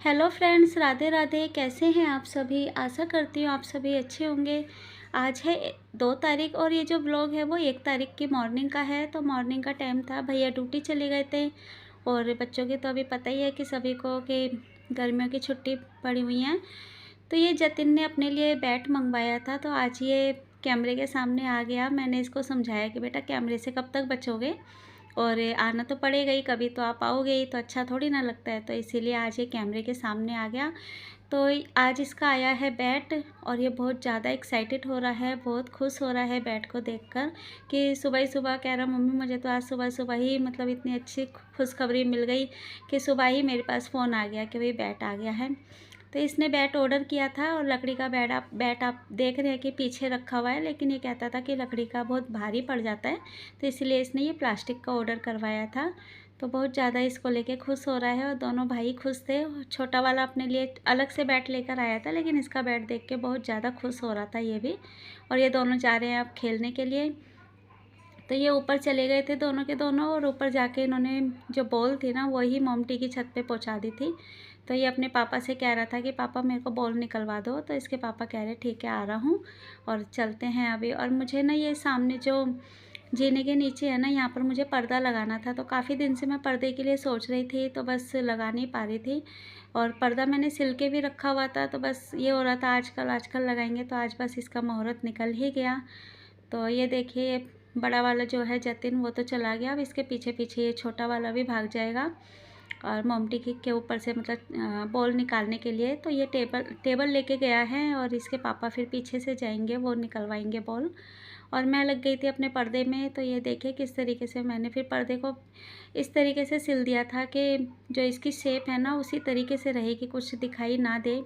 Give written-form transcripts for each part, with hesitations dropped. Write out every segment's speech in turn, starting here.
Hello friends, Radhe Radhe. कैसे हैं आप सभी? आशा करती हूँ आप सभी अच्छे होंगे। आज है 2 तारीख और ये जो व्लॉग है वो 1 तारीख की मॉर्निंग का है। तो मॉर्निंग का टाइम था, भैया ड्यूटी चले गए थे और बच्चों की तो अभी पता ही है कि सभी को कि गर्मियों की छुट्टी पड़ी हुई हैं। तो ये जतिन ने अपने लिए बैट मंगवाया था, तो आज ये कैमरे के सामने आ गया। मैंने इसको समझाया कि बेटा कैमरे से कब तक बचोगे, और आना तो पड़ेगा ही, कभी तो आप आओगे ही, तो अच्छा थोड़ी ना लगता है। तो इसीलिए आज ये कैमरे के सामने आ गया। तो आज इसका आया है बैट और ये बहुत ज़्यादा एक्साइटेड हो रहा है, बहुत खुश हो रहा है बैट को देखकर कि सुबह ही सुबह कह रहा मम्मी मुझे तो आज सुबह सुबह ही मतलब इतनी अच्छी खुशखबरी मिल गई कि सुबह ही मेरे पास फ़ोन आ गया कि भाई बैट आ गया है। तो इसने बैट ऑर्डर किया था और लकड़ी का बैट आप देख रहे हैं कि पीछे रखा हुआ है, लेकिन ये कहता था कि लकड़ी का बहुत भारी पड़ जाता है, तो इसलिए इसने ये प्लास्टिक का ऑर्डर करवाया था। तो बहुत ज़्यादा इसको लेके खुश हो रहा है और दोनों भाई खुश थे। छोटा वाला अपने लिए अलग से बैट लेकर आया था, लेकिन इसका बैट देख के बहुत ज़्यादा खुश हो रहा था ये भी। और ये दोनों जा रहे हैं अब खेलने के लिए। तो ये ऊपर चले गए थे दोनों के दोनों, और ऊपर जाके इन्होंने जो बॉल थी ना वही मोमटी की छत पे पहुंचा दी थी। तो ये अपने पापा से कह रहा था कि पापा मेरे को बॉल निकलवा दो, तो इसके पापा कह रहे ठीक है आ रहा हूँ और चलते हैं अभी। और मुझे ना ये सामने जो जीने के नीचे है ना, यहाँ पर मुझे पर्दा लगाना था। तो काफ़ी दिन से मैं पर्दे के लिए सोच रही थी, तो बस लगा नहीं पा रही थी। और पर्दा मैंने सिल के भी रखा हुआ था, तो बस ये हो रहा था आजकल आजकल लगाएंगे, तो आज बस इसका मुहूर्त निकल ही गया। तो ये देखिए बड़ा वाला जो है जतिन वो तो चला गया, अब इसके पीछे पीछे ये छोटा वाला भी भाग जाएगा और मोमटी के ऊपर से मतलब बॉल निकालने के लिए। तो ये टेबल लेके गया है और इसके पापा फिर पीछे से जाएंगे, वो निकलवाएंगे बॉल। और मैं लग गई थी अपने पर्दे में। तो ये देखिए किस तरीके से मैंने फिर पर्दे को इस तरीके से सिल दिया था कि जो इसकी शेप है ना उसी तरीके से रहे कि कुछ दिखाई ना दे।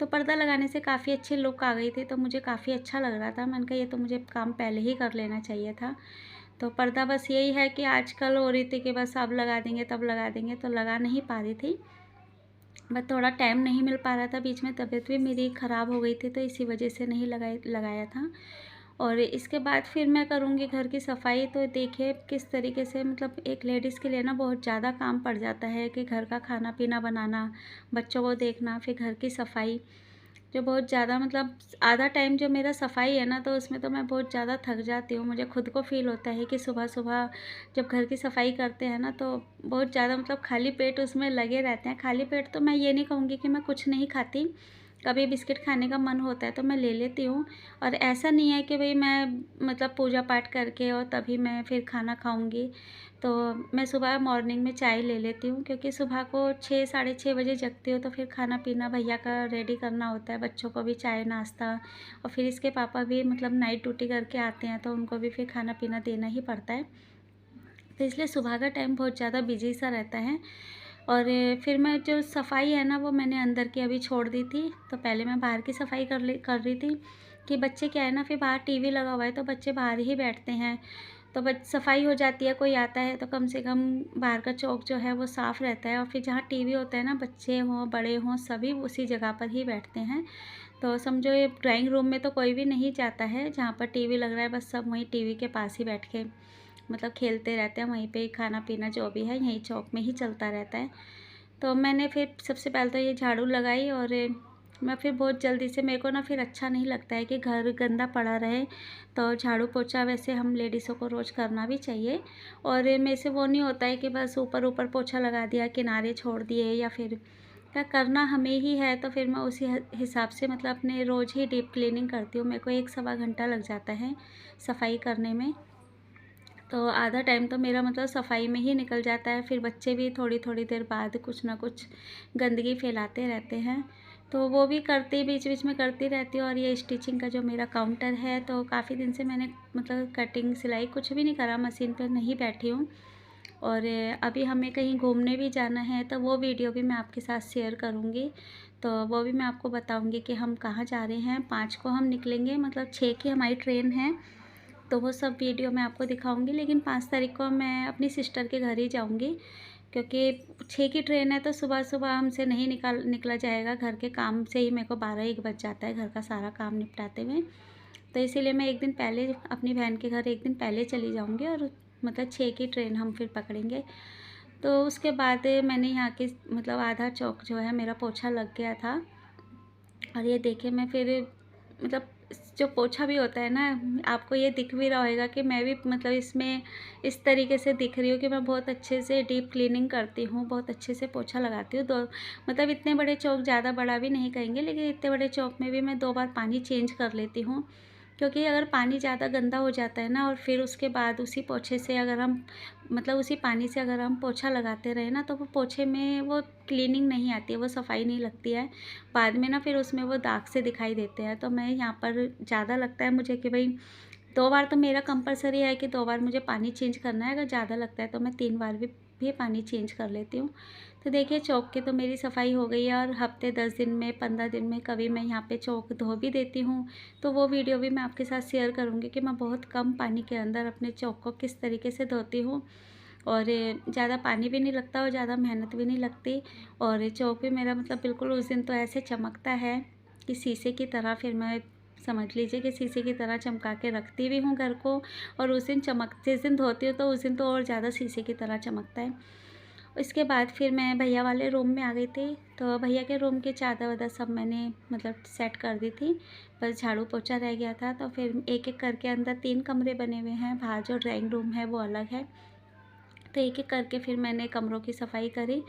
तो पर्दा लगाने से काफ़ी अच्छी लुक आ गई थी, तो मुझे काफ़ी अच्छा लग रहा था। मैंने कहा ये तो मुझे काम पहले ही कर लेना चाहिए था। तो पर्दा बस यही है कि आजकल हो रही थी कि बस अब लगा देंगे तब लगा देंगे, तो लगा नहीं पा रही थी। बस थोड़ा टाइम नहीं मिल पा रहा था, बीच में तबीयत भी मेरी ख़राब हो गई थी, तो इसी वजह से नहीं लगाया था। और इसके बाद फिर मैं करूँगी घर की सफाई। तो देखिए किस तरीके से मतलब एक लेडीज़ के लिए ना बहुत ज़्यादा काम पड़ जाता है कि घर का खाना पीना बनाना, बच्चों को देखना, फिर घर की सफाई, जो बहुत ज़्यादा मतलब आधा टाइम जो मेरा सफाई है ना, तो उसमें तो मैं बहुत ज़्यादा थक जाती हूँ। मुझे खुद को फ़ील होता है कि सुबह सुबह जब घर की सफाई करते हैं ना, तो बहुत ज़्यादा मतलब खाली पेट उसमें लगे रहते हैं। खाली पेट तो मैं ये नहीं कहूँगी कि मैं कुछ नहीं खाती, कभी बिस्किट खाने का मन होता है तो मैं ले लेती हूँ। और ऐसा नहीं है कि भाई मैं मतलब पूजा पाठ करके और तभी मैं फिर खाना खाऊँगी। तो मैं सुबह मॉर्निंग में चाय ले लेती हूँ, क्योंकि सुबह को 6 साढ़े 6 बजे जगती हूँ, तो फिर खाना पीना भैया का रेडी करना होता है, बच्चों को भी चाय नाश्ता, और फिर इसके पापा भी मतलब नाइट ड्यूटी करके आते हैं, तो उनको भी फिर खाना पीना देना ही पड़ता है। तो इसलिए सुबह का टाइम बहुत ज़्यादा बिजी सा रहता है। और फिर मैं जो सफाई है ना वो मैंने अंदर की अभी छोड़ दी थी। तो पहले मैं बाहर की सफाई कर रही थी कि बच्चे क्या है ना, फिर बाहर टीवी लगा हुआ है तो बच्चे बाहर ही बैठते हैं, तो बच सफाई हो जाती है। कोई आता है तो कम से कम बाहर का चौक जो है वो साफ़ रहता है। और फिर जहाँ टीवी होता है ना, बच्चे हों बड़े हों सभी उसी जगह पर ही बैठते हैं। तो समझो ये ड्राइंग रूम में तो कोई भी नहीं जाता है जहाँ पर टीवी लग रहा है, बस सब वहीं टीवी के पास ही बैठ के मतलब खेलते रहते हैं, वहीं पे ही खाना पीना जो भी है यहीं चौक में ही चलता रहता है। तो मैंने फिर सबसे पहले तो ये झाड़ू लगाई, और मैं फिर बहुत जल्दी से, मेरे को ना फिर अच्छा नहीं लगता है कि घर गंदा पड़ा रहे, तो झाड़ू पोछा वैसे हम लेडीज़ों को रोज़ करना भी चाहिए। और मेरे से वो नहीं होता है कि बस ऊपर ऊपर पोछा लगा दिया, किनारे छोड़ दिए, या फिर क्या करना हमें ही है, तो फिर मैं उसी हिसाब से मतलब अपने रोज़ ही डीप क्लीनिंग करती हूँ। मेरे को 1 सवा घंटा लग जाता है सफाई करने में, तो आधा टाइम तो मेरा मतलब सफाई में ही निकल जाता है। फिर बच्चे भी थोड़ी थोड़ी देर बाद कुछ ना कुछ गंदगी फैलाते रहते हैं, तो वो भी करती बीच बीच में करती रहती हूँ। और ये स्टिचिंग का जो मेरा काउंटर है, तो काफ़ी दिन से मैंने मतलब कटिंग सिलाई कुछ भी नहीं करा, मशीन पर नहीं बैठी हूँ। और अभी हमें कहीं घूमने भी जाना है, तो वो वीडियो भी मैं आपके साथ शेयर करूँगी। तो वो भी मैं आपको बताऊँगी कि हम कहाँ जा रहे हैं। 5 को हम निकलेंगे, मतलब 6 की हमारी ट्रेन है, तो वो सब वीडियो मैं आपको दिखाऊंगी। लेकिन 5 तारीख को मैं अपनी सिस्टर के घर ही जाऊंगी, क्योंकि 6 की ट्रेन है, तो सुबह सुबह हमसे नहीं निकला जाएगा। घर के काम से ही मेरे को 12-1 बज जाता है घर का सारा काम निपटाते हुए। तो इसीलिए मैं एक दिन पहले अपनी बहन के घर एक दिन पहले चली जाऊंगी, और मतलब 6 की ट्रेन हम फिर पकड़ेंगे। तो उसके बाद मैंने यहाँ के मतलब आधा चौक जो है मेरा पोछा लग गया था। और ये देखिए मैं फिर मतलब जो पोछा भी होता है ना, आपको ये दिख भी रहा होगा कि मैं भी मतलब इसमें इस तरीके से दिख रही हूँ कि मैं बहुत अच्छे से डीप क्लीनिंग करती हूँ, बहुत अच्छे से पोछा लगाती हूँ। दो मतलब इतने बड़े चौक, ज़्यादा बड़ा भी नहीं कहेंगे, लेकिन इतने बड़े चौक में भी मैं 2 बार पानी चेंज कर लेती हूँ। क्योंकि अगर पानी ज़्यादा गंदा हो जाता है ना और फिर उसके बाद उसी पोछे से अगर हम मतलब उसी पानी से अगर हम पोछा लगाते रहे ना, तो वो पोछे में वो क्लीनिंग नहीं आती है, वो सफाई नहीं लगती है। बाद में ना फिर उसमें वो दाग से दिखाई देते हैं। तो मैं यहाँ पर ज़्यादा लगता है मुझे कि भाई 2 बार तो मेरा कंपल्सरी है कि 2 बार मुझे पानी चेंज करना है। अगर ज़्यादा लगता है तो मैं 3 बार भी पानी चेंज कर लेती हूँ। तो देखिए चौक की तो मेरी सफाई हो गई है, और हफ्ते 10 दिन में, 15 दिन में कभी मैं यहाँ पे चौक धो भी देती हूँ। तो वो वीडियो भी मैं आपके साथ शेयर करूँगी कि मैं बहुत कम पानी के अंदर अपने चौक को किस तरीके से धोती हूँ। और ज़्यादा पानी भी नहीं लगता और ज़्यादा मेहनत भी नहीं लगती। और चौक भी मेरा मतलब बिल्कुल उस दिन तो ऐसे चमकता है कि शीशे की तरह। फिर मैं समझ लीजिए कि शीशे की तरह चमका के रखती भी हूँ घर को। और उस दिन जिस दिन धोती हूँ तो उस दिन तो और ज़्यादा शीशे की तरह चमकता है। इसके बाद फिर मैं भैया वाले रूम में आ गई थी। तो भैया के रूम की चादर वादर सब मैंने मतलब सेट कर दी थी, बस झाड़ू पोछा रह गया था। तो फिर एक एक करके अंदर 3 कमरे बने हुए हैं, बाहर जो ड्राइंग रूम है वो अलग है। तो एक एक करके फिर मैंने कमरों की सफाई करी।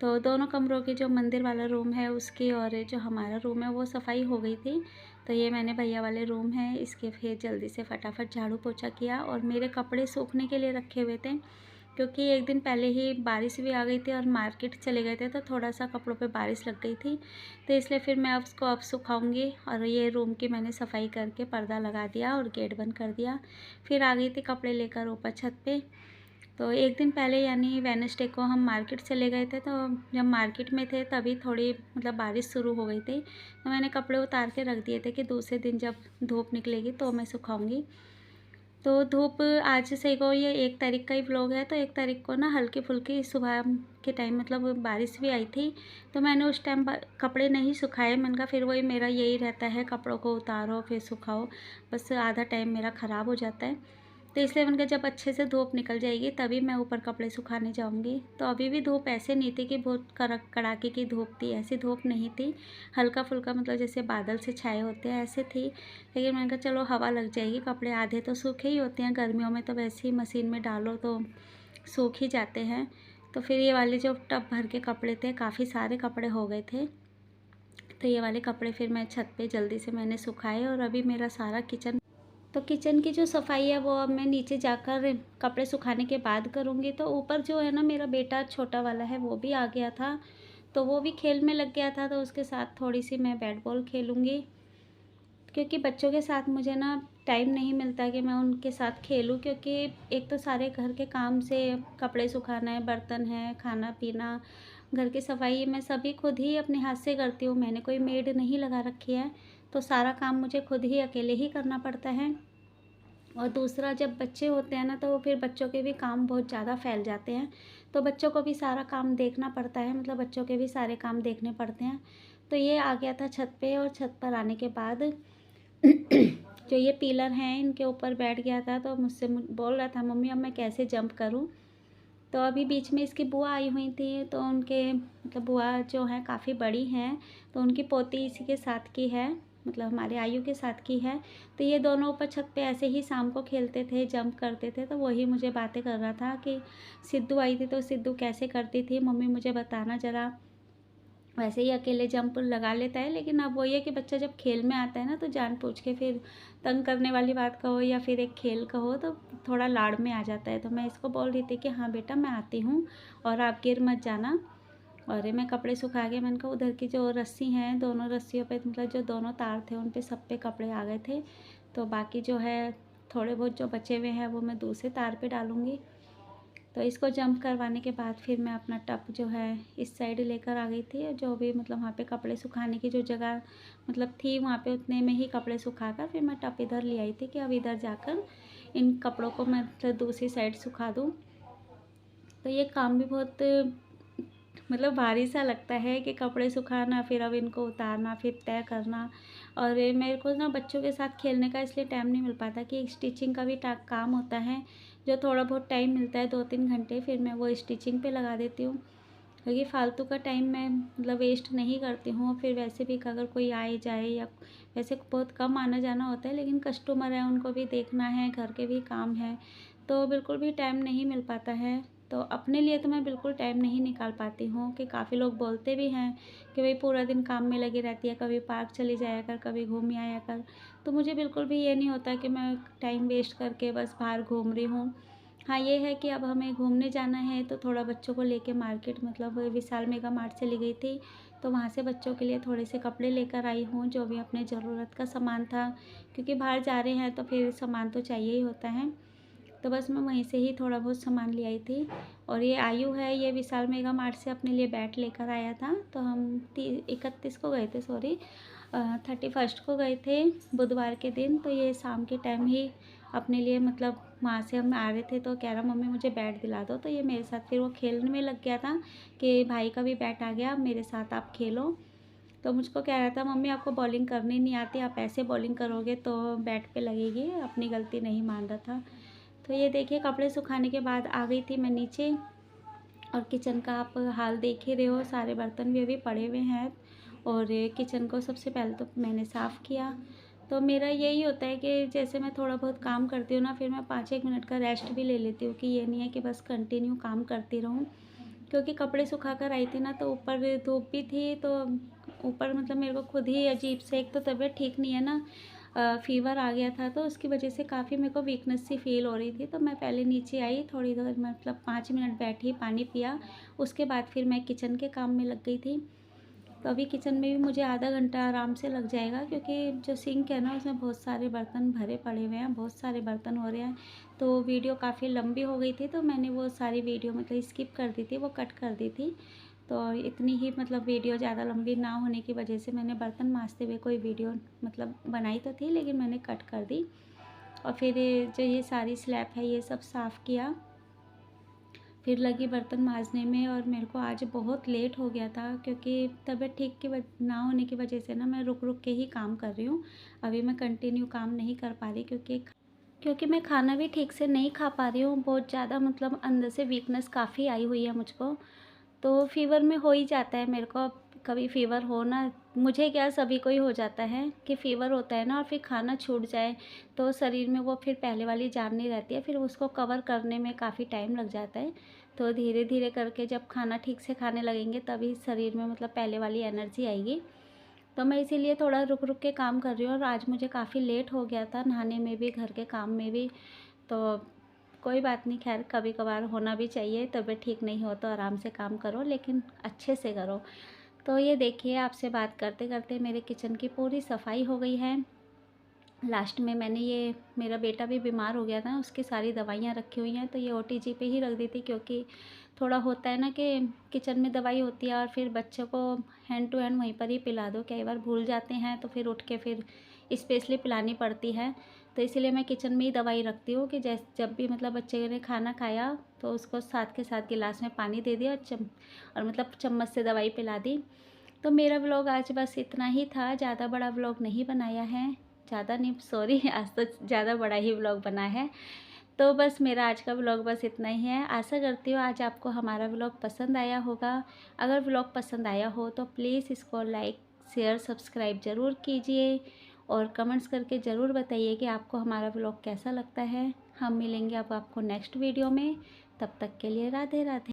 तो दोनों कमरों की, जो मंदिर वाला रूम है उसकी और जो हमारा रूम है, वो सफाई हो गई थी। तो ये मैंने भैया वाले रूम है इसके फिर जल्दी से फटाफट झाड़ू पोछा किया। और मेरे कपड़े सूखने के लिए रखे हुए थे, क्योंकि एक दिन पहले ही बारिश भी आ गई थी और मार्केट चले गए थे, तो थोड़ा सा कपड़ों पे बारिश लग गई थी। तो इसलिए फिर मैं उसको अब सुखाऊंगी। और ये रूम की मैंने सफाई करके पर्दा लगा दिया और गेट बंद कर दिया। फिर आ गई थी कपड़े लेकर ऊपर छत पे। तो एक दिन पहले यानी वेडनेसडे को हम मार्केट चले गए थे। तो जब मार्केट में थे तभी थोड़ी मतलब बारिश शुरू हो गई थी। तो मैंने कपड़े उतार के रख दिए थे कि दूसरे दिन जब धूप निकलेगी तो मैं सुखाऊंगी। तो धूप आज से को ये 1 तारीख का ही व्लॉग है। तो 1 तारीख को ना हल्की फुल्की सुबह के टाइम मतलब बारिश भी आई थी। तो मैंने उस टाइम कपड़े नहीं सुखाए। मैंने कहा फिर वही मेरा यही रहता है, कपड़ों को उतारो फिर सुखाओ, बस आधा टाइम मेरा ख़राब हो जाता है। तो इसलिए मैंने कहा जब अच्छे से धूप निकल जाएगी तभी मैं ऊपर कपड़े सुखाने जाऊंगी। तो अभी भी धूप ऐसे नहीं थी कि बहुत कड़ाके की धूप थी, ऐसी धूप नहीं थी। हल्का फुल्का मतलब जैसे बादल से छाए होते हैं ऐसे थी। लेकिन मैंने कहा चलो हवा लग जाएगी, कपड़े आधे तो सूखे ही होते हैं, गर्मियों में तो वैसे ही मशीन में डालो तो सूख ही जाते हैं। तो फिर ये वाले जो टब भर के कपड़े थे, काफ़ी सारे कपड़े हो गए थे। तो ये वाले कपड़े फिर मैं छत पे जल्दी से मैंने सुखाए। और अभी मेरा सारा किचन की जो सफाई है वो अब मैं नीचे जाकर कपड़े सुखाने के बाद करूँगी। तो ऊपर जो है ना, मेरा बेटा छोटा वाला है वो भी आ गया था। तो वो भी खेल में लग गया था, तो उसके साथ थोड़ी सी मैं बैट बॉल खेलूँगी। क्योंकि बच्चों के साथ मुझे ना टाइम नहीं मिलता कि मैं उनके साथ खेलूँ, क्योंकि एक तो सारे घर के काम से कपड़े सुखाना है, बर्तन है, खाना पीना, घर की सफाई मैं सभी खुद ही अपने हाथ से करती हूँ। मैंने कोई मेड नहीं लगा रखी है। तो सारा काम मुझे खुद ही अकेले ही करना पड़ता है। और दूसरा, जब बच्चे होते हैं ना तो फिर बच्चों के भी काम बहुत ज़्यादा फैल जाते हैं। तो बच्चों को भी सारा काम देखना पड़ता है, मतलब बच्चों के भी सारे काम देखने पड़ते हैं। तो ये आ गया था छत पे, और छत पर आने के बाद जो ये पिलर हैं इनके ऊपर बैठ गया था। तो मुझसे बोल रहा था मम्मी अब मैं कैसे जंप करूं। तो अभी बीच में इसकी बुआ आई हुई थी। तो उनके मतलब बुआ जो हैं काफ़ी बड़ी हैं, तो उनकी पोती इसी के साथ की है, मतलब हमारे आयु के साथ की है। तो ये दोनों ऊपर छत पे ऐसे ही शाम को खेलते थे, जंप करते थे। तो वही मुझे बातें कर रहा था कि सिद्धू आई थी तो सिद्धू कैसे करती थी मम्मी, मुझे बताना ज़रा। वैसे ही अकेले जंप लगा लेता है, लेकिन अब वही है कि बच्चा जब खेल में आता है ना तो जानबूझ के फिर तंग करने वाली बात कहो या फिर एक खेल कहो तो थोड़ा लाड़ में आ जाता है। तो मैं इसको बोल रही थी कि हाँ बेटा मैं आती हूँ और आप गिर मत जाना। और मैं कपड़े सुखा के, मैंने कहा उधर की जो रस्सी हैं दोनों रस्सियों पे मतलब जो दोनों तार थे उन पे सब पे कपड़े आ गए थे। तो बाकी जो है थोड़े बहुत जो बचे हुए हैं वो मैं दूसरे तार पे डालूँगी। तो इसको जंप करवाने के बाद फिर मैं अपना टब जो है इस साइड लेकर आ गई थी। जो भी मतलब वहाँ पे कपड़े सुखाने की जो जगह मतलब थी वहाँ पे उतने में ही कपड़े सुखाकर फिर मैं टब इधर ले आई थी कि अब इधर जाकर इन कपड़ों को मैं मतलब दूसरी साइड सुखा दूँ। तो ये काम भी बहुत मतलब भारी सा लगता है कि कपड़े सुखाना, फिर अब इनको उतारना, फिर तय करना। और मेरे को ना बच्चों के साथ खेलने का इसलिए टाइम नहीं मिल पाता कि स्टिचिंग का भी काम होता है, जो थोड़ा बहुत टाइम मिलता है 2-3 घंटे, फिर मैं वो स्टिचिंग पे लगा देती हूँ, क्योंकि फालतू का टाइम मैं मतलब वेस्ट नहीं करती हूँ। फिर वैसे भी अगर कोई आए जाए या वैसे बहुत कम आना जाना होता है, लेकिन कस्टमर है उनको भी देखना है, घर के भी काम है, तो बिल्कुल भी टाइम नहीं मिल पाता है। तो अपने लिए तो मैं बिल्कुल टाइम नहीं निकाल पाती हूँ, कि काफ़ी लोग बोलते भी हैं कि भाई पूरा दिन काम में लगी रहती है, कभी पार्क चली जाया कर, कभी घूम आया कर। तो मुझे बिल्कुल भी ये नहीं होता कि मैं टाइम वेस्ट करके बस बाहर घूम रही हूँ। हाँ, ये है कि अब हमें घूमने जाना है तो थोड़ा बच्चों को लेके मार्केट मतलब विशाल मेगा मार्ट चली गई थी, तो वहाँ से बच्चों के लिए थोड़े से कपड़े लेकर आई हूँ, जो भी अपने ज़रूरत का सामान था, क्योंकि बाहर जा रहे हैं तो फिर सामान तो चाहिए ही होता है। तो बस मैं वहीं से ही थोड़ा बहुत सामान ले आई थी। और ये आयु है, ये विशाल मेगा मार्ट से अपने लिए बैट लेकर आया था। तो हम 31 को गए थे, सॉरी 31 को गए थे बुधवार के दिन। तो ये शाम के टाइम ही अपने लिए मतलब वहाँ से हम आ रहे थे, तो कह रहा मम्मी मुझे बैट दिला दो। तो ये मेरे साथ फिर वो खेलने में लग गया था कि भाई का भी बैट आ गया, अब मेरे साथ आप खेलो। तो मुझको कह रहा था मम्मी आपको बॉलिंग करनी नहीं आती, आप ऐसे बॉलिंग करोगे तो बैट पे लगेगी, अपनी गलती नहीं मान रहा था। तो ये देखिए कपड़े सुखाने के बाद आ गई थी मैं नीचे, और किचन का आप हाल देख ही रहे हो, सारे बर्तन भी अभी पड़े हुए हैं। और किचन को सबसे पहले तो मैंने साफ़ किया। तो मेरा यही होता है कि जैसे मैं थोड़ा बहुत काम करती हूँ ना, फिर मैं 5-1 मिनट का रेस्ट भी ले लेती हूँ, कि ये नहीं है कि बस कंटिन्यू काम करती रहूँ। क्योंकि कपड़े सुखा कर आई थी ना, तो ऊपर धूप भी थी, तो ऊपर मतलब मेरे को खुद ही अजीब से, एक तो तबीयत ठीक नहीं है ना, फ़ीवर आ गया था, तो उसकी वजह से काफ़ी मेरे को वीकनेस सी फ़ील हो रही थी। तो मैं पहले नीचे आई, थोड़ी देर मतलब 5 मिनट बैठी, पानी पिया, उसके बाद फिर मैं किचन के काम में लग गई थी। तो अभी किचन में भी मुझे आधा घंटा आराम से लग जाएगा, क्योंकि जो सिंक है ना उसमें बहुत सारे बर्तन भरे पड़े हुए हैं, बहुत सारे बर्तन हो रहे हैं। तो वीडियो काफ़ी लंबी हो गई थी, तो मैंने वो सारी वीडियो मतलब स्किप कर दी थी, वो कट कर दी थी। तो इतनी ही मतलब वीडियो ज़्यादा लंबी ना होने की वजह से मैंने बर्तन मांजते हुए कोई वीडियो मतलब बनाई तो थी, लेकिन मैंने कट कर दी। और फिर जो ये सारी स्लैब है ये सब साफ़ किया, फिर लगी बर्तन मांजने में। और मेरे को आज बहुत लेट हो गया था, क्योंकि तबीयत ठीक की ना होने की वजह से ना मैं रुक रुक के ही काम कर रही हूँ। अभी मैं कंटिन्यू काम नहीं कर पा रही, क्योंकि मैं खाना भी ठीक से नहीं खा पा रही हूँ। बहुत ज़्यादा मतलब अंदर से वीकनेस काफ़ी आई हुई है मुझको। तो फ़ीवर में हो ही जाता है मेरे को। अब कभी फ़ीवर हो ना, मुझे क्या सभी को ही हो जाता है कि फ़ीवर होता है ना, और फिर खाना छूट जाए तो शरीर में वो फिर पहले वाली जान नहीं रहती है, फिर उसको कवर करने में काफ़ी टाइम लग जाता है। तो धीरे धीरे करके जब खाना ठीक से खाने लगेंगे तभी शरीर में मतलब पहले वाली एनर्जी आएगी। तो मैं इसीलिए थोड़ा रुक रुक के काम कर रही हूँ, और आज मुझे काफ़ी लेट हो गया था, नहाने में भी घर के काम में भी। तो कोई बात नहीं, खैर कभी कभार होना भी चाहिए, तबीयत ठीक नहीं हो तो आराम से काम करो, लेकिन अच्छे से करो। तो ये देखिए आपसे बात करते करते मेरे किचन की पूरी सफाई हो गई है। लास्ट में मैंने ये, मेरा बेटा भी बीमार हो गया था, उसकी सारी दवाइयाँ रखी हुई हैं, तो ये ओटीजी पे ही रख दी थी, क्योंकि थोड़ा होता है ना कि किचन में दवाई होती है और फिर बच्चों को हैंड टू हैंड वहीं पर ही पिला दो, कई बार भूल जाते हैं तो फिर उठ के फिर स्पेशली पिलानी पड़ती है। तो इसीलिए मैं किचन में ही दवाई रखती हूँ, कि जब भी मतलब बच्चे ने खाना खाया तो उसको साथ के साथ गिलास में पानी दे दिया, और मतलब चम्मच से दवाई पिला दी। तो मेरा व्लॉग आज बस इतना ही था, ज़्यादा बड़ा व्लॉग नहीं बनाया है, ज़्यादा नहीं, सॉरी, आज तो ज़्यादा बड़ा ही व्लॉग बना है। तो बस मेरा आज का व्लॉग बस इतना ही है। आशा करती हूँ आज आपको हमारा व्लॉग पसंद आया होगा। अगर व्लॉग पसंद आया हो तो प्लीज़ इसको लाइक, शेयर, सब्सक्राइब ज़रूर कीजिए, और कमेंट्स करके ज़रूर बताइए कि आपको हमारा व्लॉग कैसा लगता है। हम मिलेंगे अब आपको नेक्स्ट वीडियो में, तब तक के लिए राधे राधे।